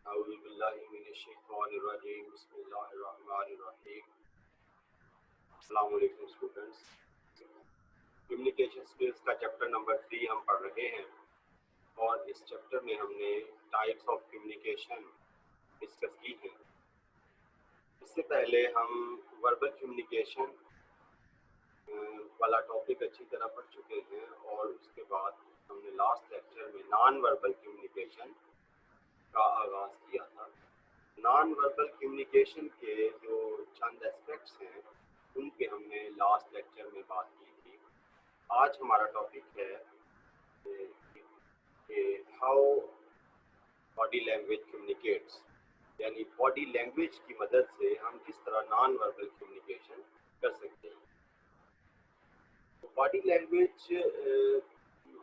اعوذ باللہ من الشیطان الرجیم بسم اللہ الرحمن الرحیم. السلام علیکم اسٹوڈنٹس. کمیونیکیشن اسکلس کا چیپٹر نمبر 3 ہم پڑھ رہے ہیں اور اس چیپٹر میں ہم نے ٹائپس آف کمیونیکیشن ڈسکس کی ہیں. اس سے پہلے ہم وربل کمیونیکیشن والا ٹاپک اچھی طرح پڑھ چکے ہیں اور اس کے بعد ہم نے لاسٹ لیکچر میں نان وربل کمیونیکیشن کا آغاز کیا تھا. نان وربل کمیونیکیشن کے جو چند اسپیکٹس ہیں ان پہ ہم نے لاسٹ لیکچر میں بات کی تھی. آج ہمارا ٹاپک ہے کہ ہاؤ باڈی لینگویج کمیونیکیٹس، یعنی باڈی لینگویج کی مدد سے ہم کس طرح نان وربل کمیونیکیشن کر سکتے ہیں. باڈی لینگویج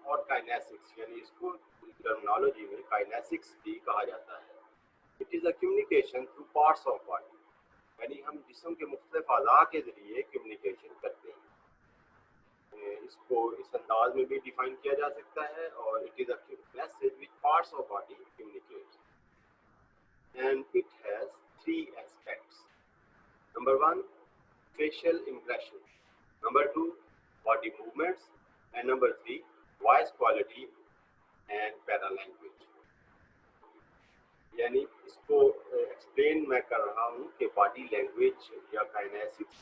اور کائنیسکس، یعنی اس کو ٹرمنالوجی میں کائنیسکس بھی کہا جاتا ہے. It is a communication through parts of body, یعنی ہم جسم کے مختلف اعضاء کے ذریعے کمیونیکیشن کرتے ہیں. اس کو اس انداز میں بھی ڈیفائن کیا جا سکتا ہے اور it is a message which parts of body communicates and it has 3 aspects. Number 1, facial impression. Number 2, body movements. And number 3, voice quality and paralanguage. یعنی اس کو ایکسپلین میں کر رہا ہوں کہ باڈی لینگویج یا کائنیسکس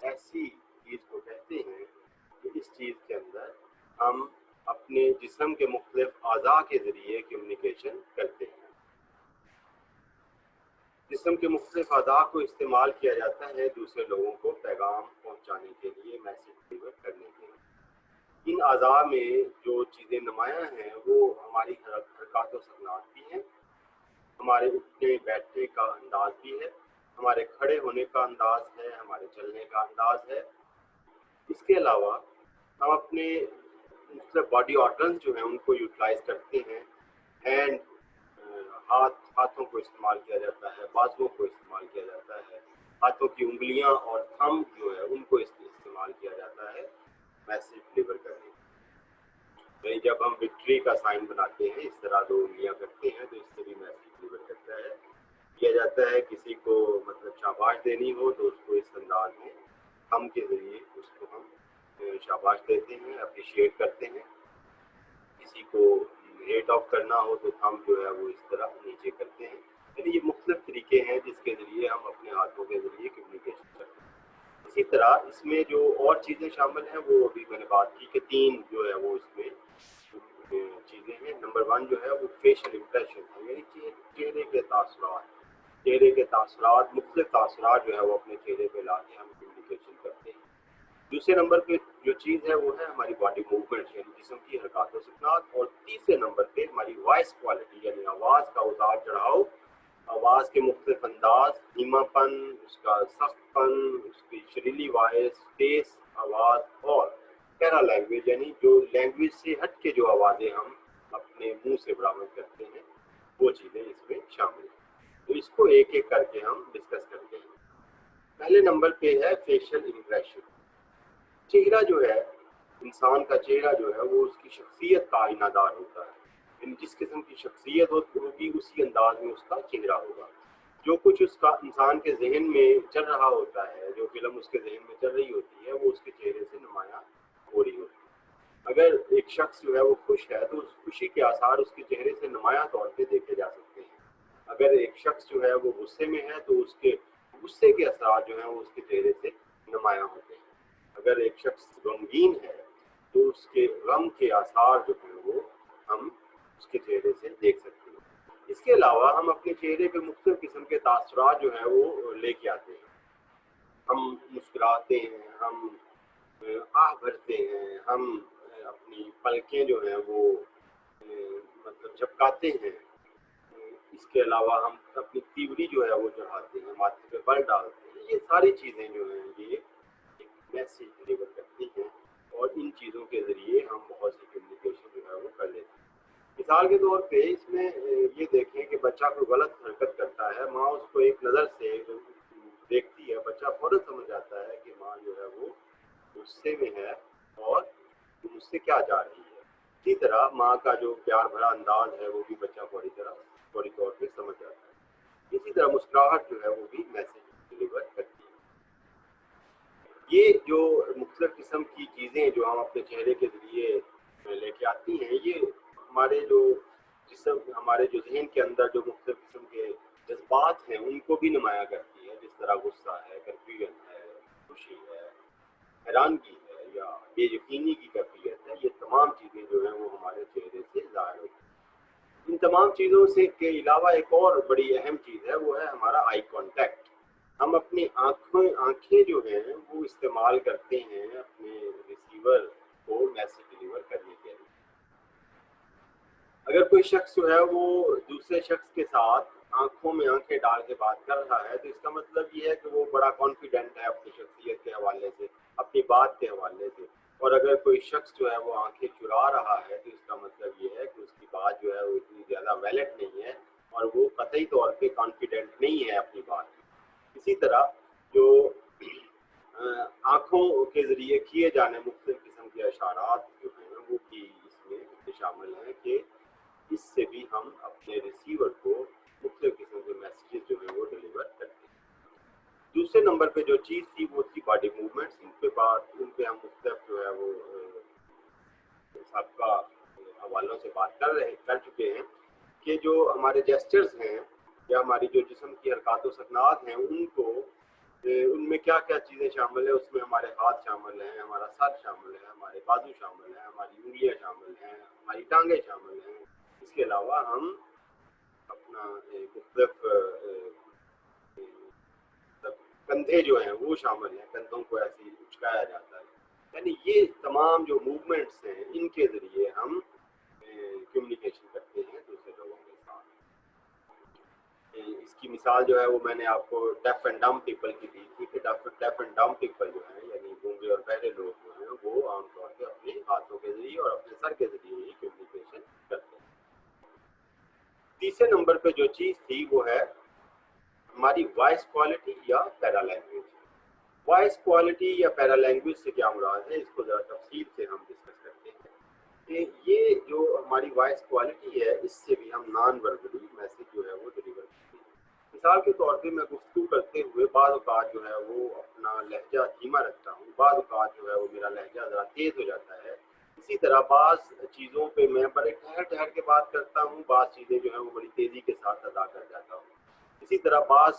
ایسی چیز کو کہتے ہیں کہ اس چیز کے اندر ہم اپنے جسم کے مختلف اعضاء کے ذریعے کمیونیکیشن کرتے ہیں. جسم کے مختلف اعضاء کو استعمال کیا جاتا ہے دوسرے لوگوں کو پیغام پہنچانے کے لیے، میسج ڈلیور کرنے کے لیے. ان اعضاء میں جو چیزیں نمایاں ہیں وہ ہماری حرکات و سکنات بھی ہیں، ہمارے اٹھنے بیٹھنے کا انداز بھی ہے، ہمارے کھڑے ہونے کا انداز ہے، ہمارے چلنے کا انداز ہے. اس کے علاوہ ہم اپنے مختلف باڈی آرگنز جو ہیں ان کو یوٹیلائز کرتے ہیں. ہینڈ، ہاتھوں کو استعمال کیا جاتا ہے، بازوؤں کو استعمال کیا جاتا ہے، ہاتھوں کی انگلیاں اور تھم جو ہے ان کو استعمال کیا جاتا ہے میسج ڈلیور کرنے. جب ہم وکٹری کا سائن بناتے ہیں اس طرح 2 انگلیاں کرتے ہیں تو اس سے بھی میسج ڈلیور کرتا ہے کیا جاتا ہے. کسی کو مطلب شاباش دینی ہو تو اس کو اس انداز میں تھم کے ذریعے اس کو ہم شاباش دیتے ہیں، اپریشیٹ کرتے ہیں. کسی کو ہیٹ آف کرنا ہو تو تھم جو ہے وہ اس طرح نیچے کرتے ہیں. یعنی یہ مختلف طریقے ہیں جس کے ذریعے ہم اپنے ہاتھوں کے ذریعے کمیونیکیشن کرتے ہیں. اسی طرح اس میں جو اور چیزیں شامل ہیں وہ ابھی میں نے بات کی کہ 3 جو ہے وہ اس میں چیزیں ہیں. نمبر 1 جو ہے وہ فیشل امپریشن ہے، یعنی چہرے کے تاثرات. چہرے کے تاثرات، مختلف تاثرات جو ہے وہ اپنے چہرے پہ لا کے ہم کمیونیکیشن کرتے ہیں. دوسرے نمبر پہ جو چیز ہے وہ ہے ہماری باڈی موومنٹ، یعنی جسم کی حرکات و سکنات. اور تیسرے نمبر پہ ہماری وائس کوالٹی، یعنی آواز کا اتار چڑھاؤ، آواز کے مختلف انداز، دھیما پن، اس کا سخت پن، اس کی شریلی وائس، تیز آواز، اور پیرا لینگویج یعنی جو لینگویج سے ہٹ کے جو آوازیں ہم اپنے منہ سے برآمد کرتے ہیں وہ چیزیں اس میں شامل ہیں. تو اس کو ایک ایک کر کے ہم ڈسکس کرتے ہیں. پہلے نمبر پہ ہے فیشل امپریشن. چہرہ جو ہے، انسان کا چہرہ جو ہے وہ اس کی شخصیت کا آئینہ دار ہوتا ہے. یعنی جس قسم کی شخصیت ہوگی اسی انداز میں اس کا چہرہ ہوگا. جو کچھ اس کا انسان کے ذہن میں چل رہا ہوتا ہے، جو فلم اس کے ذہن میں چل رہی ہوتی ہے وہ اس کے چہرے سے نمایاں ہو رہی ہوتی ہے. اگر ایک شخص جو ہے وہ خوش ہے تو اس خوشی کے آثار اس کے چہرے سے نمایاں طور پہ دیکھے جا سکتے ہیں. اگر ایک شخص جو ہے وہ غصے میں ہے تو اس کے غصے کے اثرات جو ہیں وہ اس کے چہرے سے نمایاں ہوتے ہیں. اگر ایک شخص غمگین ہے تو اس کے غم کے آثار جو ہیں وہ ہم اس کے چہرے سے دیکھ سکتے ہیں. اس کے علاوہ ہم اپنے چہرے پہ مختلف قسم کے تاثرات جو ہیں وہ لے کے آتے ہیں. ہم مسکراتے ہیں، ہم آہ بھرتے ہیں، ہم اپنی پلکیں جو ہیں وہ مطلب جھپکاتے ہیں. اس کے علاوہ ہم اپنی تیوری جو ہے وہ چڑھاتے ہیں، ماتھے پہ بل ڈالتے ہیں. یہ ساری چیزیں جو ہیں یہ میسج ڈلیور کرتی ہیں اور ان چیزوں کے ذریعے ہم بہت سی کمیونیکیشن جو ہے وہ کر لیتے ہیں. مثال کے طور پہ اس میں یہ دیکھیں کہ بچہ کوئی غلط حرکت کرتا ہے، ماں اس کو ایک نظر سے دیکھتی ہے، بچہ فوراً سمجھ جاتا ہے کہ ماں جو ہے وہ غصے میں ہے اور مجھ سے کیا چاہ رہی ہے. اسی طرح ماں کا جو پیار بھرا انداز ہے وہ بھی بچہ فوری طور پہ سمجھ جاتا ہے. مسکراہٹ جو ہے وہ بھی میسج ڈلیور کرتی ہے۔ یہ جو مختلف قسم کی چیزیں جو ہم اپنے چہرے کے ذریعے لے کے آتی ہیں، یہ ہمارے جو جسم، ہمارے جو ذہن کے اندر جو مختلف قسم کے جذبات ہیں ان کو بھی نمایاں کرتی ہے، جس طرح غصہ ہے، کنفیوژن ہے، خوشی ہے، حیرانگی ہے یا بے یقینی کی کیفیت ہے۔ یہ تمام چیزیں جو ہیں وہ ہمارے چہرے سے ظاہر ہوتی ہیں۔ ان تمام چیزوں سے کے علاوہ ایک اور بڑی اہم چیز ہے، وہ ہے ہمارا آئی کانٹیکٹ۔ ہم اپنی آنکھیں جو ہیں وہ استعمال کرتے ہیں اپنے ریسیور کو میسج ڈلیور کرنے کے لیے۔ اگر کوئی شخص جو ہے وہ دوسرے شخص کے ساتھ آنکھوں میں آنکھیں ڈال کے بات کر رہا ہے تو اس کا مطلب یہ ہے کہ وہ بڑا کانفیڈنٹ ہے اپنی شخصیت کے حوالے سے، اپنی بات کے حوالے سے۔ اور اگر کوئی شخص جو ہے وہ آنکھیں چرا رہا ہے تو اس کا مطلب یہ ہے کہ اس کی بات جو ہے وہ اتنی زیادہ ویلڈ نہیں ہے اور وہ قطعی طور پہ کانفیڈنٹ نہیں ہے اپنی بات میں۔ اسی طرح جو آنکھوں کے ذریعے کیے جانے مختلف قسم کے اشارات جو ہیں وہ بھی اس میں شامل ہیں کہ اس سے بھی ہم اپنے ریسیور کو مختلف قسم کے میسیجز جو ہیں وہ ڈلیور کرتے ہیں۔ دوسرے نمبر پہ جو چیز تھی وہ تھی باڈی موومنٹس۔ ان پہ ہم مختلف جو ہے وہ سابقہ حوالوں سے بات کر چکے ہیں کہ جو ہمارے جیسچرز ہیں یا ہماری جو جسم کی حرکات و سکنات ہیں ان میں کیا کیا چیزیں شامل ہیں۔ اس میں ہمارے ہاتھ شامل ہیں، ہمارا سر شامل ہے، ہمارے بازو شامل ہیں، ہماری انگلیاں شامل ہیں، ہماری ٹانگیں شامل ہیں۔ اس کے علاوہ ہم اپنا مختلف کندھے جو ہیں وہ شامل ہیں، کندھوں کو ایسے اچکایا جاتا ہے۔ یعنی یہ تمام جو موومنٹس ہیں ان کے ذریعے ہم کمیونیکیشن کرتے ہیں دوسرے لوگوں کے ساتھ۔ اس کی مثال جو ہے وہ میں نے آپ کو ڈیف اینڈ ڈمب پیپل کی دی تھی کہ ڈیف اینڈ ڈمب پیپل جو ہیں یعنی گونگے اور بہرے لوگ جو ہیں وہ عام طور پہ اپنے ہاتھوں کے ذریعے اور اپنے سر کے ذریعے ہی کمیونیکیشن کرتے ہیں۔ تیسرے نمبر پہ جو چیز تھی وہ ہے ہماری وائس کوالٹی یا پیرا لینگویج۔ وائس کوالٹی یا پیرا لینگویج سے کیا مراد ہے، اس کو ذرا تفصیل سے ہم ڈسکس کرتے ہیں کہ یہ جو ہماری وائس کوالٹی ہے اس سے بھی ہم نان وربلی میسج جو ہے وہ ڈلیور کرتے ہیں۔ مثال کے طور پہ میں گفتگو کرتے ہوئے بعض اوقات جو ہے وہ اپنا لہجہ دھیما رکھتا ہوں، بعض اوقات جو ہے وہ میرا لہجہ ذرا تیز ہو جاتا ہے۔ اسی طرح بعض چیزوں پہ میں بڑے ٹھہر کے بات کرتا ہوں، بعض چیزیں جو ہیں وہ بڑی تیزی کے ساتھ ادا کر جاتا ہوں۔ اسی طرح بعض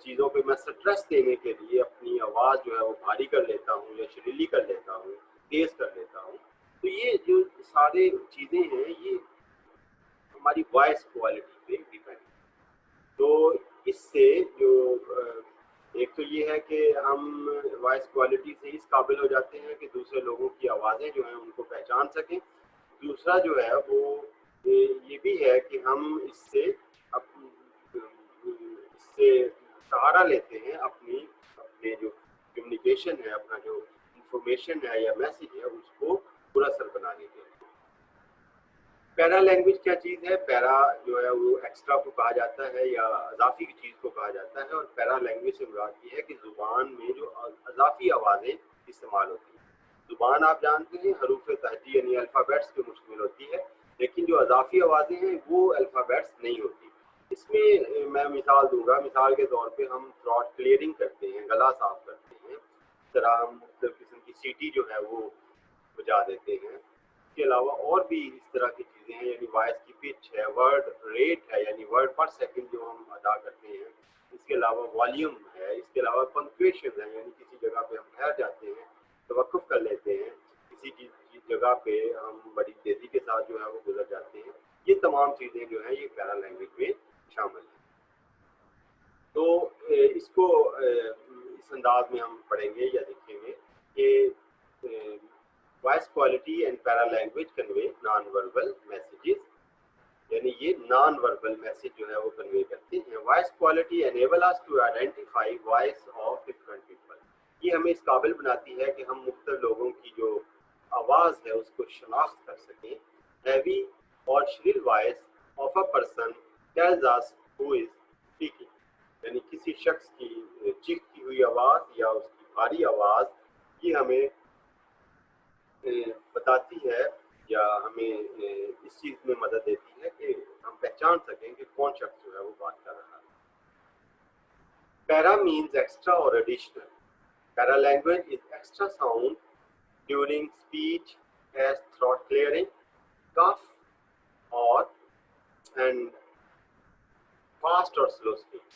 چیزوں پہ میں سٹریس دینے کے لیے اپنی آواز جو ہے وہ بھاری کر لیتا ہوں یا شریلی کر لیتا ہوں، تیز کر لیتا ہوں۔ تو یہ جو سارے چیزیں ہیں یہ ہماری وائس کوالٹی پہ ڈیپینڈ ہے۔ تو اس سے جو ایک تو یہ ہے کہ ہم وائس کوالٹی سے اس قابل ہو جاتے ہیں کہ دوسرے لوگوں کی آوازیں جو ہیں ان کو پہچان سکیں۔ دوسرا جو ہے وہ یہ بھی ہے کہ ہم اس سے سہارا لیتے ہیں اپنے جو کمیونیکیشن ہے، اپنا جو انفارمیشن ہے یا میسج ہے اس کو پورا اثر بنانے کے لیے۔ پیرا لینگویج کیا چیز ہے؟ پیرا جو ہے وہ ایکسٹرا کو کہا جاتا ہے یا اضافی چیز کو کہا جاتا ہے، اور پیرا لینگویج سے مراد یہ ہے کہ زبان میں جو اضافی آوازیں استعمال ہوتی ہیں۔ زبان آپ جانتے ہیں حروف تہجی یعنی الفابیٹس پہ مشتمل ہوتی ہے، لیکن جو اضافی آوازیں ہیں وہ الفابیٹس نہیں ہوتی۔ اس میں میں مثال دوں گا، مثال کے طور پہ ہم تھروٹ کلیئرنگ کرتے ہیں، گلا صاف کرتے ہیں، اس طرح ہم مختلف قسم کی سیٹی جو ہے وہ بجا دیتے ہیں۔ اس کے علاوہ اور بھی اس طرح کی چیزیں ہیں، یعنی وائس کی پچ ہے، ورڈ ریٹ ہے یعنی ورڈ پر سیکنڈ جو ہم ادا کرتے ہیں، اس کے علاوہ والیوم ہے، اس کے علاوہ پنکچویشن ہے یعنی کسی جگہ پہ ہم ٹھہر جاتے ہیں، توقف کر لیتے ہیں، کسی جگہ پہ ہم بڑی تیزی کے ساتھ جو ہے وہ گزر جاتے ہیں۔ یہ تمام چیزیں جو ہیں یہ پیرا لینگویج میں شامل ہیں۔ تو اس کو اس انداز میں ہم پڑھیں گے یا دیکھیں گے کہ voice quality and paralanguage convey non verbal messages, یعنی یہ نان وربل میسج جو ہے وہ کنوے کرتے ہیں۔ Voice quality enable us to identify voice of different people, یہ ہمیں اس قابل بناتی ہے کہ ہم مختلف لوگوں کی جو آواز ہے اس کو شناخت کر سکیں۔ ہیوی اور shrill voice of a person tells us who is speaking, یعنی کسی شخص کی چیختی ہوئی آواز یا اس کی بھاری آواز یہ ہمیں بتاتی ہے یا ہمیں اس چیز میں مدد دیتی ہے کہ ہم پہچان سکیں کہ کون شخص جو ہے وہ بات کر رہا ہے۔ Para means extra or additional. Para language is extra sound during speech as throat clearing, cough, or and fast or slow speech.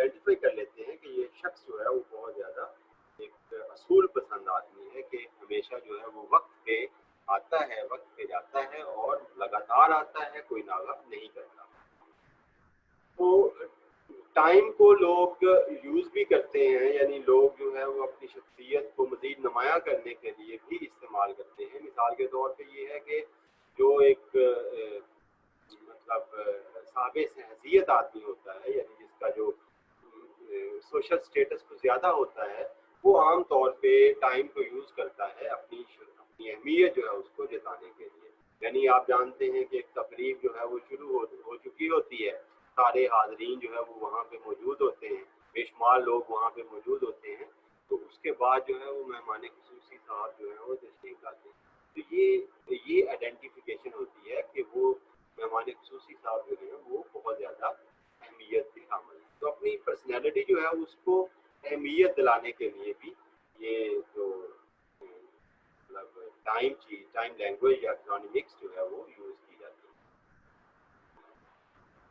Identify کر لیتے ہیں کہ یہ شخص جو ہے وہ بہت زیادہ ایک اصول پسند آدمی ہے کہ ہمیشہ جو ہے وہ وقت پہ آتا ہے، وقت پہ جاتا ہے اور لگاتار آتا ہے، کوئی ناغہ نہیں کرتا. تو ٹائم کو لوگ یوز بھی کرتے ہیں، یعنی لوگ جو ہے وہ اپنی شخصیت کو مزید نمایاں کرنے کے لیے بھی استعمال کرتے ہیں. مثال کے طور پہ یہ ہے کہ جو ایک مطلب صاحب حیثیت آدمی ہوتا ہے، یعنی جس کا جو سوشل سٹیٹس کو زیادہ ہوتا ہے، وہ عام طور پہ ٹائم کو یوز کرتا ہے اپنی اہمیت جو ہے اس کو جتانے کے لیے. یعنی آپ جانتے ہیں کہ ایک تقریب جو ہے وہ شروع ہو چکی ہوتی ہے، سارے حاضرین جو ہے وہ وہاں پہ موجود ہوتے ہیں، بے شمار لوگ وہاں پہ موجود ہوتے ہیں. تو اس کے بعد جو ہے وہ مہمان خصوصی صاحب جو ہے وہ تشریف لاتے ہیں. تو یہ آئیڈینٹیفیکیشن ہوتی ہے کہ وہ مہمان خصوصی صاحب جو ہیں وہ بہت زیادہ اہمیت کے حامل ہیں. تو اپنی پرسنالٹی جو ہے اس کو اہمیت دلانے کے لیے بھی یہ جو مطلب ٹائم لینگویج یا اکنامکس جو ہے وہ یوز کی جاتی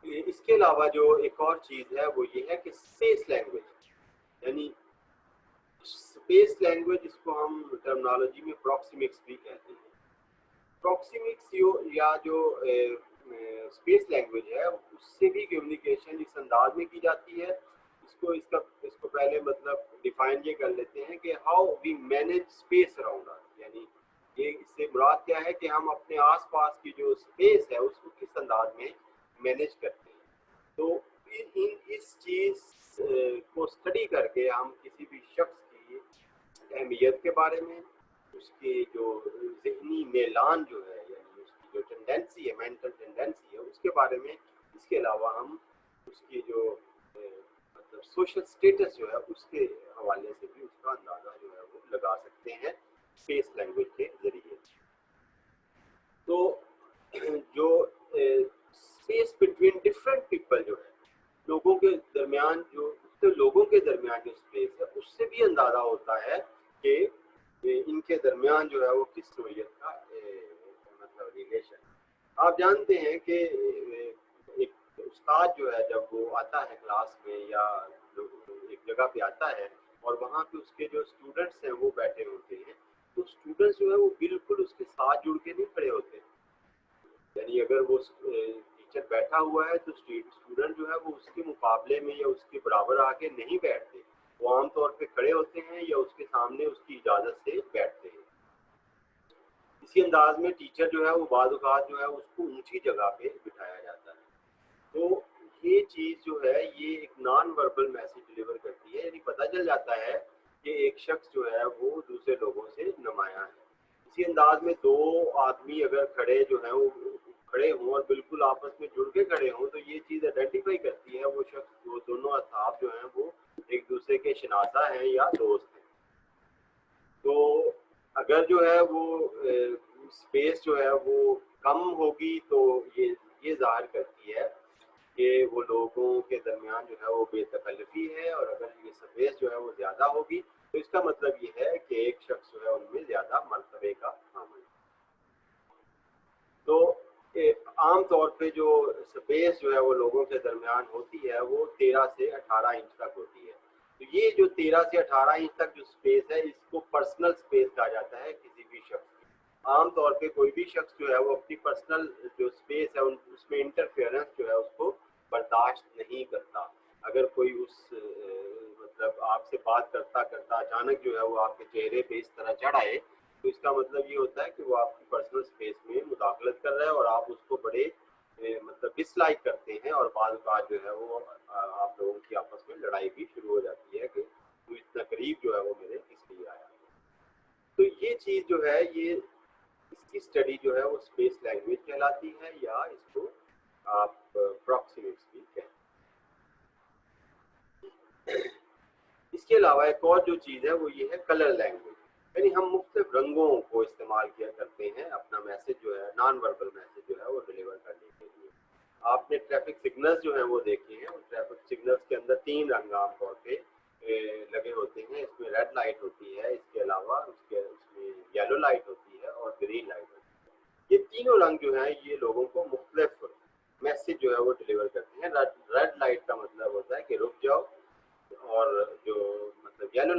ہے. اس کے علاوہ جو ایک اور چیز ہے وہ یہ ہے کہ اسپیس لینگویج، یعنی اسپیس لینگویج جس کو ہم ٹرمنالوجی میں پروکسیمکس بھی کہتے ہیں. پروکسیمکس یا جو اسپیس لینگویج ہے اس سے بھی کمیونیکیشن اس انداز میں کی جاتی ہے. اس کو پہلے مطلب ڈیفائن یہ کر لیتے ہیں کہ how we manage space around us, یعنی یہ اس سے مراد کیا ہے کہ ہم اپنے آس پاس کی جو اسپیس ہے اس کو کس انداز میں مینیج کرتے ہیں. تو اس چیز کو اسٹڈی کر کے ہم کسی بھی شخص کی اہمیت کے بارے میں، اس کی جو ذہنی میلان جو ہے، یعنی اس کی جو ٹینڈنسی ہے، مینٹل ٹینڈنسی ہے، اس کے بارے میں، اس کے علاوہ ہم اس کی جو مطلب سوشل سٹیٹس جو ہے اس کے حوالے سے بھی اس کا اندازہ جو ہے وہ لگا سکتے ہیں اسپیس لینگویج کے ذریعے. تو جو اسپیس بٹوین ڈفرینٹ پیپل جو ہے، لوگوں کے درمیان جو اسپیس ہے، اس سے بھی اندازہ ہوتا ہے کہ ان کے درمیان جو ہے وہ کس نوعیت کا مطلب ریلیشن. آپ جانتے ہیں کہ ایک استاد جو ہے جب وہ آتا ہے کلاس میں یا ایک جگہ پہ آتا ہے اور وہاں پہ اس کے جو اسٹوڈنٹس ہیں وہ بیٹھے ہوتے ہیں، تو اسٹوڈنٹس جو ہے وہ بالکل اس کے ساتھ جڑ کے نہیں کھڑے ہوتے. یعنی اگر وہ ٹیچر بیٹھا ہوا ہے تو اسٹوڈنٹ جو ہے وہ اس کے مقابلے میں یا اس کے برابر آ کے نہیں بیٹھتے، وہ عام طور پہ کھڑے ہوتے ہیں یا اس کے سامنے اس کی اجازت سے بیٹھتے ہیں. اسی انداز میں ٹیچر جو ہے وہ بعض اوقات جو ہے اس کو اونچی جگہ پہ بٹھایا جاتا ہے. تو یہ چیز جو ہے یہ ایک نان وربل میسج ڈلیور کرتی ہے، یعنی پتہ چل جاتا ہے کہ ایک شخص جو ہے وہ دوسرے لوگوں سے نمایاں ہے. اسی انداز میں دو آدمی اگر کھڑے جو ہیں وہ کھڑے ہوں اور بالکل آپس میں جڑ کے کھڑے ہوں تو یہ چیز آئیڈینٹیفائی کرتی ہے وہ شخص، وہ دونوں اصحاب جو ہیں وہ ایک دوسرے کے شناسہ ہیں یا دوست ہیں. تو اگر جو ہے وہ اسپیس جو ہے وہ کم ہوگی تو یہ ظاہر کرتی ہے کہ وہ لوگوں کے درمیان جو ہے وہ بے تکلفی ہے، اور اگر یہ اسپیس جو ہے وہ زیادہ ہوگی تو اس کا مطلب یہ ہے کہ ایک شخص جو ہے ان میں زیادہ مرتبے کا حامل ہے. تو عام طور پہ جو اسپیس جو ہے وہ لوگوں کے درمیان ہوتی ہے وہ 13 سے 18 انچ تک ہوتی ہے. تو یہ جو 13 سے 18 انچ تک جو اسپیس ہے اس کو پرسنل اسپیس کہا جاتا ہے کسی بھی شخص کی. عام طور پہ کوئی بھی شخص جو ہے وہ اپنی پرسنل جو اسپیس ہے اس میں انٹرفیئرنس جو ہے اس کو برداشت نہیں کرتا. اگر کوئی اس مطلب آپ سے بات کرتا کرتا اچانک جو ہے وہ آپ کے چہرے پہ اس طرح چڑھ آئے تو اس کا مطلب یہ ہوتا ہے کہ وہ آپ کی پرسنل اسپیس میں مداخلت کر رہا ہے اور آپ اس کو بڑے مطلب ڈس لائک کرتے ہیں، اور بعض اوقات جو ہے وہ آپ لوگوں کی آپس میں لڑائی بھی شروع ہو جاتی ہے کہ تو اتنا قریب جو ہے وہ میرے اس لیے آیا. تو یہ چیز جو ہے یہ اس کی اسٹڈی جو ہے وہ اسپیس لینگویج کہلاتی ہے، یا اس کو آپ پروکسیمکس بھی کہتے ہیں. اس کے علاوہ ایک اور جو چیز ہے وہ یہ ہے کلر لینگویج، یعنی ہم مختلف رنگوں کو استعمال کیا کرتے ہیں اپنا میسج جو ہے نان وربل میسج جو ہے وہ ڈلیور کرنے کے لیے. آپ نے ٹریفک سگنلز جو ہیں وہ دیکھے ہیں، ٹریفک سگنلز کے اندر 3 رنگ عام طور پہ لگے ہوتے ہیں. اس میں ریڈ لائٹ ہوتی ہے، اس کے علاوہ اس میں یلو لائٹ ہوتی ہے اور گرین لائٹ ہوتی ہے. یہ تینوں رنگ جو ہیں یہ لوگوں کو مختلف میسج جو ہے وہ ڈلیور کرتے ہیں. ریڈ لائٹ کا مطلب ہوتا ہے کہ رک جاؤ،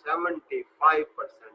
75%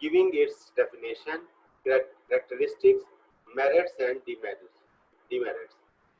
giving its definition, characteristics, merits and demerits.